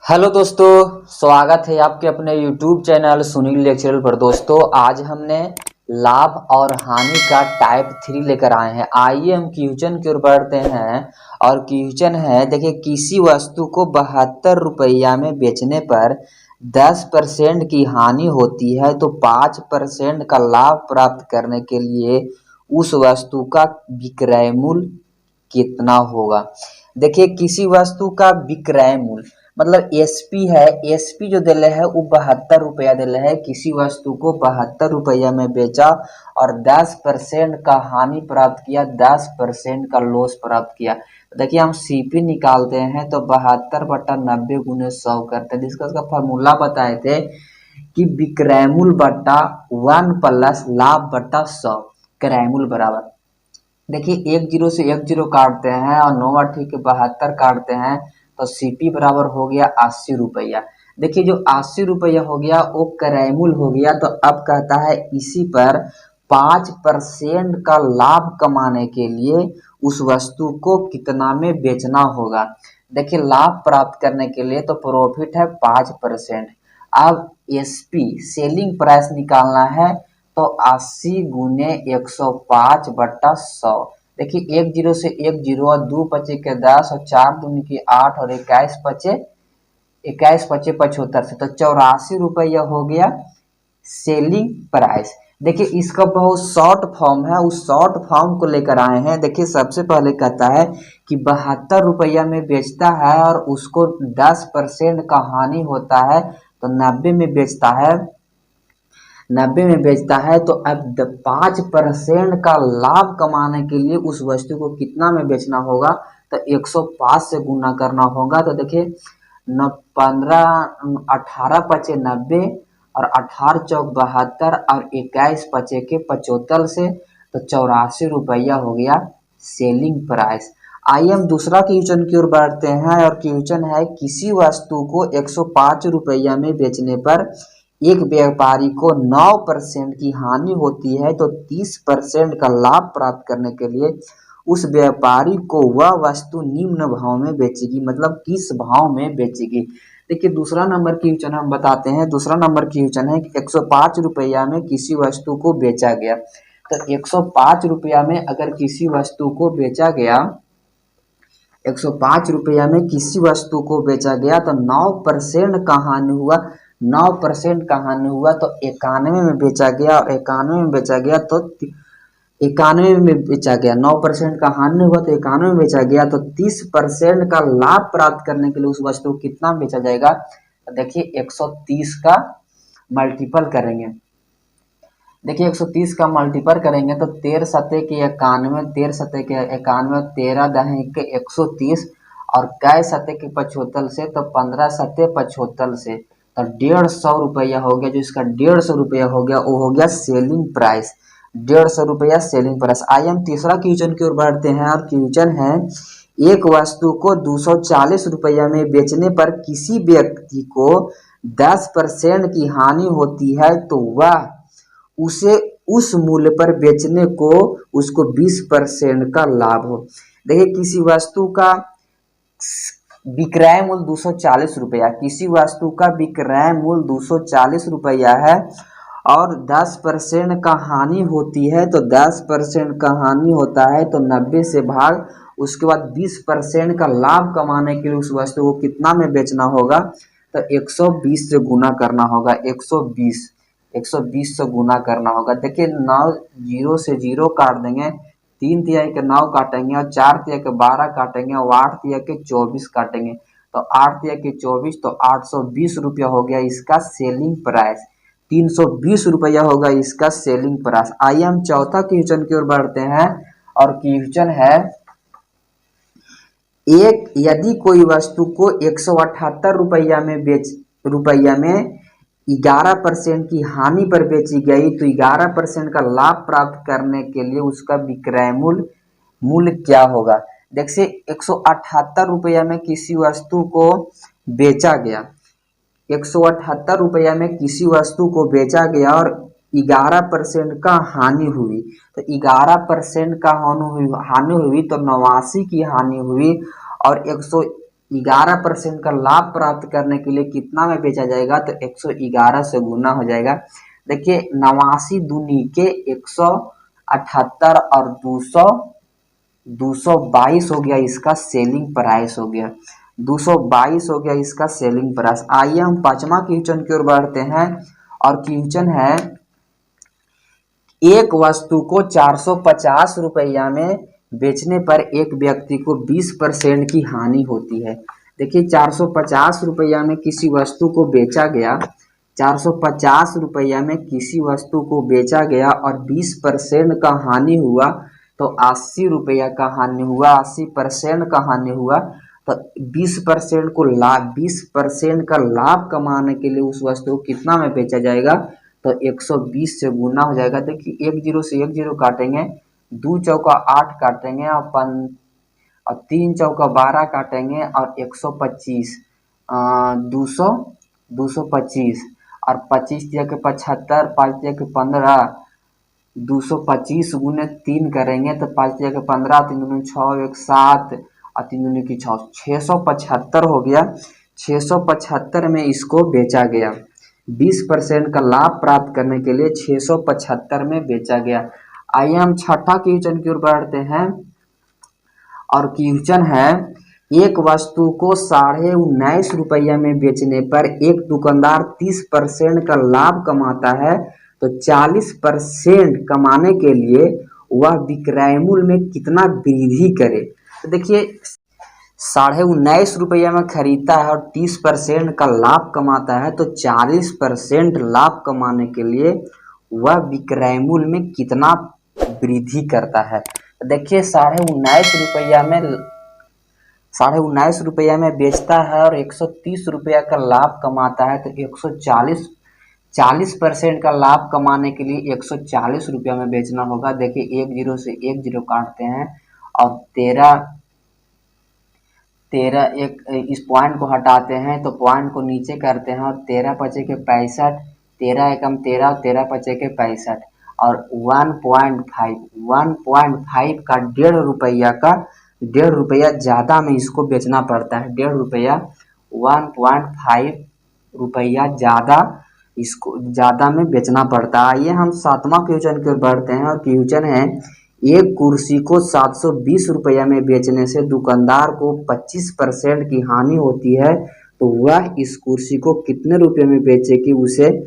Hello दोस्तों, स्वागत है आपके अपने YouTube चैनल सुनील लेक्चरर पर। दोस्तों, आज हमने लाभ और हानि का टाइप 3 लेकर आए हैं। आइए हम क्वेश्चन की ओर बढ़ते हैं। और क्वेश्चन है, देखिए, किसी वस्तु को 72 रुपया में बेचने पर 10% की हानि होती है तो 5% का लाभ प्राप्त करने के लिए उस वस्तु का विक्रय मूल्य कितना होगा। देखिए, किसी वस्तु का विक्रय मूल्य मतलब एसपी है। एसपी जो दिले है वो 72 रुपया दिले है। किसी वस्तु को 72 रुपया में बेचा और 10% का हानि प्राप्त किया, 10% का लॉस प्राप्त किया। तो देखिए, हम सीपी निकालते हैं तो 72/90 गुने 100 करते हैं। इसका फॉर्मूला बताए थे कि विक्रय मूल्य बट्टा 1 प्लस लाभ बट्टा 100 क्रय मूल्य बराबर। देखिए, एक जीरो से एक जीरो काटते हैं और 9 8 के 72 काटते हैं तो सीपी बराबर हो गया 80 रुपया। देखिए, जो 80 रुपया हो गया वो क्रय मूल्य हो गया। तो अब कहता है इसी पर 5% का लाभ कमाने के लिए उस वस्तु को कितना में बेचना होगा। देखिए, लाभ प्राप्त करने के लिए तो प्रॉफिट है 5%। अब एसपी सेलिंग प्राइस निकालना है तो 80 गुने 105/100। देखिए, एक जीरो से एक जीरो और 2 पचे के 10 और 4 दूनी की 8 और 21 पचे 75 से तो 84 रुपया हो गया सेलिंग प्राइस। देखिए, इसका बहुत शॉर्ट फॉर्म है, उस शॉर्ट फॉर्म को लेकर आए हैं। देखिए, सबसे पहले कहता है कि 72 रुपया में बेचता है और उसको 10% का हानि होता है तो 90 में बेचता है। 90 में बेचता है तो अब 5% का लाभ कमाने के लिए उस वस्तु को कितना में बेचना होगा। तो 105 से गुना करना होगा। तो देखिए, 18 पचे 90 और 18 चौक 72 और 21 पचे के 75 से तो 84 रुपया हो गया सेलिंग प्राइस। आइए हम दूसरा क्वेश्चन की ओर बढ़ते हैं। और क्वेश्चन है, किसी वस्तु को 105 रुपया में बेचने पर एक व्यापारी को 9% की हानि होती है तो 30% का लाभ प्राप्त करने के लिए उस व्यापारी को वह वस्तु निम्न भाव में बेचेगी। मतलब किस भाव में बेचेगी। देखिए, दूसरा नंबर क्वेश्चन हम बताते हैं। दूसरा नंबर क्वेश्चन है कि 105 रुपया में किसी वस्तु को बेचा गया। तो 105 रुपया में अगर किसी वस्तु को बेचा गया, 105 रुपया में किसी वस्तु को बेचा गया तो 9% का हानि हुआ। 9% का हानि हुआ तो 91 में बेचा गया और 91 में बेचा गया तो 91 में बेचा गया। 9% का हानि हुआ तो 91 में बेचा गया तो 30% का लाभ प्राप्त करने के लिए उस वस्तु को कितना बेचा जाएगा। तो देखिए, 130 का मल्टीपल करेंगे। देखिए, 130 का मल्टीपल करेंगे तो 13 सत्ते के 91, 13 सत्ते के 91, 13 दहें के 130 और कै सत्ते के 75 से तो 15 सत्ते 75 से तो 150 रुपया हो गया। जो इसका 150 रुपया हो गया वो हो गया सेलिंग प्राइस। 150 रुपया सेलिंग प्राइस। आइए हम तीसरा क्वेश्चन की ओर बढ़ते हैं। और क्वेश्चन है, एक वस्तु को 240 रुपया में बेचने पर किसी व्यक्ति को 10% की हानि होती है तो वह उसे उस मूल्य पर बेचने को उसको 20% का लाभ हो। देखिए, किसी वस्तु का विक्रय मूल्य 240 रुपया, किसी वस्तु का विक्रय मूल्य 240 रुपया है और 10% का हानि होती है तो 10% का हानि होता है तो 90 से भाग, उसके बाद 20% का लाभ कमाने के लिए उस वस्तु को कितना में बेचना होगा। तो 120 से गुना करना होगा। 120 से गुना करना होगा। देखिए, 9 जीरो से जीरो काट देंगे, 3 तिहाई के 9 काटेंगे और 4 तिहाई के 12 काटेंगे और 8 तिहाई के 24 काटेंगे तो 8 तिहाई के 24 तो 820 रुपया हो गया इसका सेलिंग प्राइस। 320 रुपया होगा इसका सेलिंग प्राइस। आइए हम चौथा क्वेश्चन की ओर बढ़ते हैं। और क्वेश्चन है, एक यदि कोई वस्तु को 178 रुपया में 11% की हानि पर बेची गई तो 11% का लाभ प्राप्त करने के लिए उसका विक्रय मूल्य क्या होगा। देखिए, 178 रुपया में किसी वस्तु को बेचा गया, 178 रुपया में किसी वस्तु को बेचा गया और 11% का हानि हुई। तो 11% का हानि हुई तो 89 की हानि हुई और 11% का लाभ प्राप्त करने के लिए कितना में बेचा जाएगा, तो 111 से गुना हो जाएगा। देखिए 89 दूनी के 178 और 222 हो गया इसका सेलिंग प्राइस हो गया, 222 हो गया इसका सेलिंग प्राइस। आइए हम पांचवा क्वेश्चन की ओर बढ़ते हैं और क्वेश्चन है एक वस्तु को 450 रुपया में बेचने पर एक व्यक्ति को 20% की हानि होती है। देखिए 450 रुपया में किसी वस्तु को बेचा गया, 450 रुपया में किसी वस्तु को बेचा गया और 20% का हानि हुआ, तो 80 रुपया का हानि हुआ, 80% का हानि हुआ, तो 20% को लाभ 20% का लाभ कमाने के लिए उस वस्तु को कितना में बेचा जाएगा, तो 120 से गुना हो जाएगा। देखिए 1 जीरो से 1 जीरो काटेंगे, 2 चौका 8 काटेंगे और 3 चौका 12 काटेंगे और 125 225 और 25 दिया के 75, 5 दिया के 15, 225 गुने 3 करेंगे तो 5 दिया के 15, 3 दूनी 6, 1 7 और 3 दूनी की 6, 675 हो गया। 675 में इसको बेचा गया, 20% का लाभ प्राप्त करने के लिए 675 में बेचा गया। आइए हम छठा क्वेश्चन की ओर बढ़ते हैं और क्वेश्चन है एक वस्तु को 19.5 रुपया में बेचने पर एक दुकानदार 30% का लाभ कमाता है, तो 40% कमाने के लिए वह विक्रय मूल्य में कितना वृद्धि करे। तो देखिए 19.5 रुपया में खरीदता है और 30% का लाभ कमाता है, तो 40% लाभ कमाने के लिए वह विक्रय मूल्य में कितना वृद्धि करता है। देखिए 19.5 रुपया में बेचता है और 130 रुपया का लाभ कमाता है, तो 40% का लाभ कमाने के लिए 140 रुपया में बेचना होगा। देखिए 1 जीरो से 1 जीरो काटते हैं और 13 एक इस पॉइंट को हटाते हैं तो पॉइंट को नीचे करते हैं और 13 पचे के 65, 13 एकम 13 और 13 पचे के 65 और 1.5 का 1.5 रुपया ज़्यादा में इसको बेचना पड़ता है। 1.5 रुपया ज़्यादा में बेचना पड़ता है। आइए हम सातवां क्वेश्चन की ओर बढ़ते हैं और क्वेश्चन है एक कुर्सी को 720 रुपया में बेचने से दुकानदार को 25% की हानि होती है, तो वह इस कुर्सी को कितने रुपये में बेचे कि उसे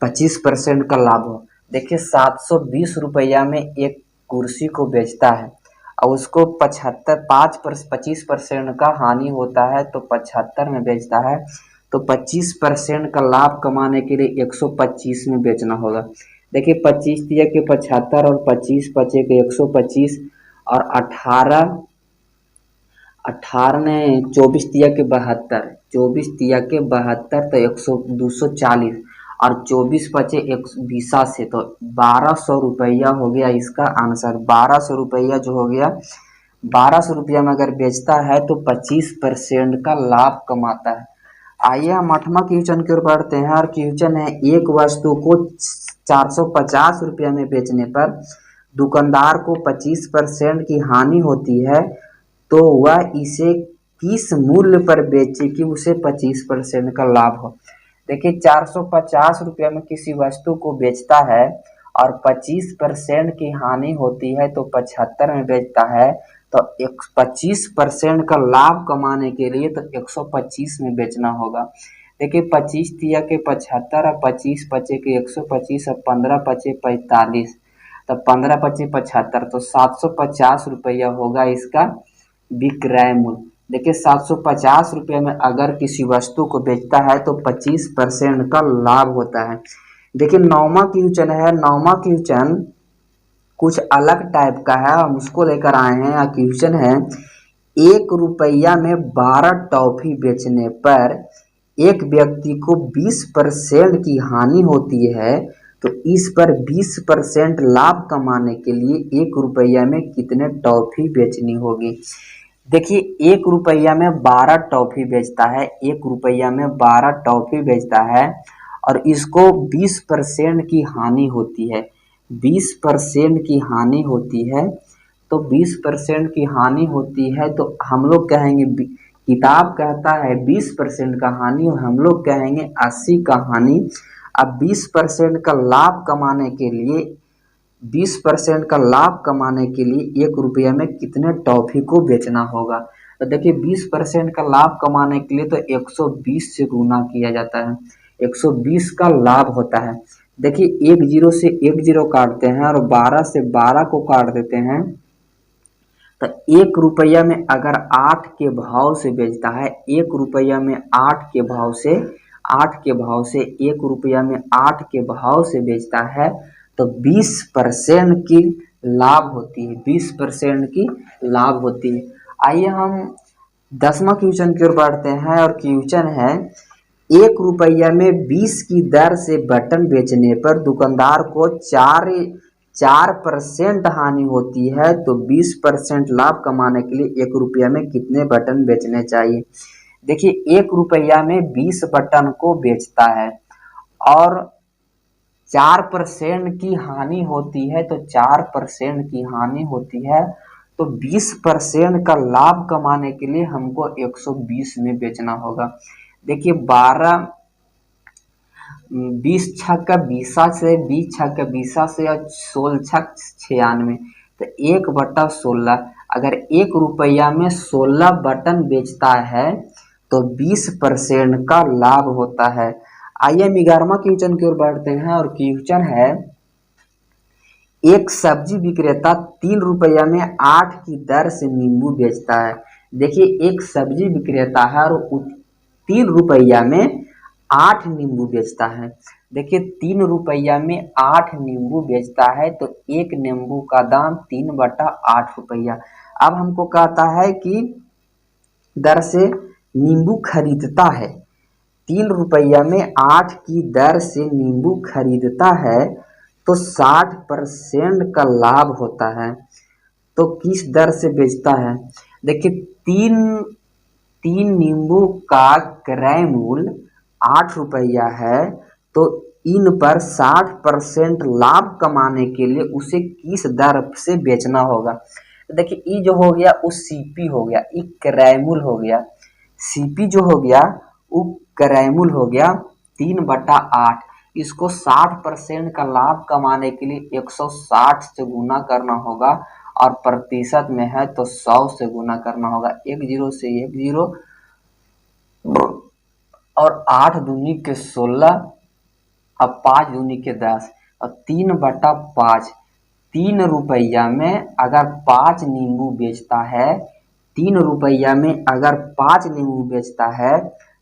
25% का लाभ हो। देखिए 720 रुपया में एक कुर्सी को बेचता है और उसको 25% का हानि होता है, तो 75 में बेचता है, तो 25% का लाभ कमाने के लिए 125 में बेचना होगा। देखिए 25 दिया के 75 और 25 पचे के 125 और 18 ने 24 दिया के 72, 24 दिया के 72 तो 240 और 24 पचे 120 से, तो 1200 रुपया हो गया इसका आंसर। 1200 रुपया जो हो गया, 1200 रुपया में अगर बेचता है तो 25% का लाभ कमाता है। आइए हम आठवां क्वेश्चन की ओर बढ़ते हैं और क्वेश्चन है एक वस्तु को 450 रुपया में बेचने पर दुकानदार को 25% की हानि होती है, तो वह इसे किस मूल्य पर बेचे कि उसे 25% का लाभ हो। देखिए 450 रुपया में किसी वस्तु को बेचता है और 25% की हानि होती है, तो 75 में बेचता है, तो 25% का लाभ कमाने के लिए तो 125 में बेचना होगा। देखिए 25 दिया के 75 और 25 पचे के 125 और 15 पचे 45, तो 15 पचे 75, तो 750 रुपया होगा इसका विक्रय मूल्य। देखिए 750 रुपये में अगर किसी वस्तु को बेचता है तो 25% का लाभ होता है। देखिए नौवां क्वेश्चन है, नौवां क्वेश्चन कुछ अलग टाइप का है, हम उसको लेकर आए हैं। क्वेश्चन है 1 रुपया में 12 टॉफी बेचने पर एक व्यक्ति को 20% की हानि होती है, तो इस पर 20% लाभ कमाने के लिए 1 रुपया में कितने टॉफी बेचनी होगी। देखिए 1 रुपया में 12 टॉफी बेचता है, 1 रुपया में 12 टॉफी बेचता है और इसको 20% की हानि होती है, 20% की हानि होती है, तो 20% की हानि होती है तो हम लोग कहेंगे किताब कहता है 20% का हानि और हम लोग कहेंगे 80 का हानि। अब 20% का लाभ कमाने के लिए 20% का लाभ कमाने के लिए 1 रुपया में कितने टॉफी को बेचना होगा। तो देखिए 20% का लाभ कमाने के लिए तो 120 से गुना किया जाता है, 120 का लाभ होता है। देखिए एक जीरो से एक जीरो काटते हैं और 12 से 12 को काट देते हैं। तो 1 रुपया में अगर 8 के भाव से बेचता है, 1 रुपया में 8 के भाव से 1 रुपया में 8 के भाव से बेचता है तो 20% की लाभ होती है, 20% की लाभ होती है। आइए हम 10वां क्वेश्चन की ओर बढ़ते हैं और क्वेश्चन है 1 रुपया में 20 की दर से बटन बेचने पर दुकानदार को 4% हानि होती है, तो 20% लाभ कमाने के लिए 1 रुपया में कितने बटन बेचने चाहिए। देखिए 1 रुपया में 20 बटन को बेचता है और 4% की हानि होती है, तो 4% की हानि होती है तो 20% का लाभ कमाने के लिए हमको 120 में बेचना होगा। देखिए 20 छक्का 20 से 20 छक्का 20 से और 16 छक 96, तो 1/16। अगर 1 रुपया में 16 बटन बेचता है तो 20% का लाभ होता है। आइए 11वां क्वेश्चन की ओर बढ़ते हैं और क्वेश्चन है एक सब्जी विक्रेता 3 रुपया में 8 की दर से नींबू बेचता है। देखिए एक सब्जी विक्रेता है और 3 रुपया में 8 नींबू बेचता है। देखिए 3 रुपया में 8 नींबू बेचता है तो एक नींबू का दाम 3/8 रुपया। अब हमको कहता है कि दर से नींबू खरीदता है, 3 रुपया में 8 की दर से नींबू खरीदता है तो 60% का लाभ होता है। तो किस दर से बेचता है। देखिए तीन नींबू का क्रय मूल्य 8 रुपया है, तो इन पर 60% लाभ कमाने के लिए उसे किस दर से बेचना होगा। तो देखिए ई जो हो गया वो सीपी हो गया, ई क्रय मूल्य हो गया। सीपी जो हो गया वो क्रय मूल्य हो गया 3/8। इसको 60% का लाभ कमाने के लिए 160 से गुना करना होगा और प्रतिशत में है तो 100 से गुना करना होगा। 1 जीरो से 1 जीरो और 8 दूनी के 16 और 5 दूनी के 10 और 3/5। 3 रुपया में अगर 5 नींबू बेचता है, 3 रुपया में अगर 5 नींबू बेचता है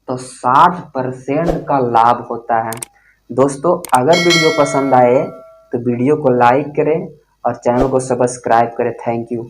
तो 60% का लाभ होता है। दोस्तों अगर वीडियो पसंद आए तो वीडियो को लाइक करें और चैनल को सब्सक्राइब करें। Thank you.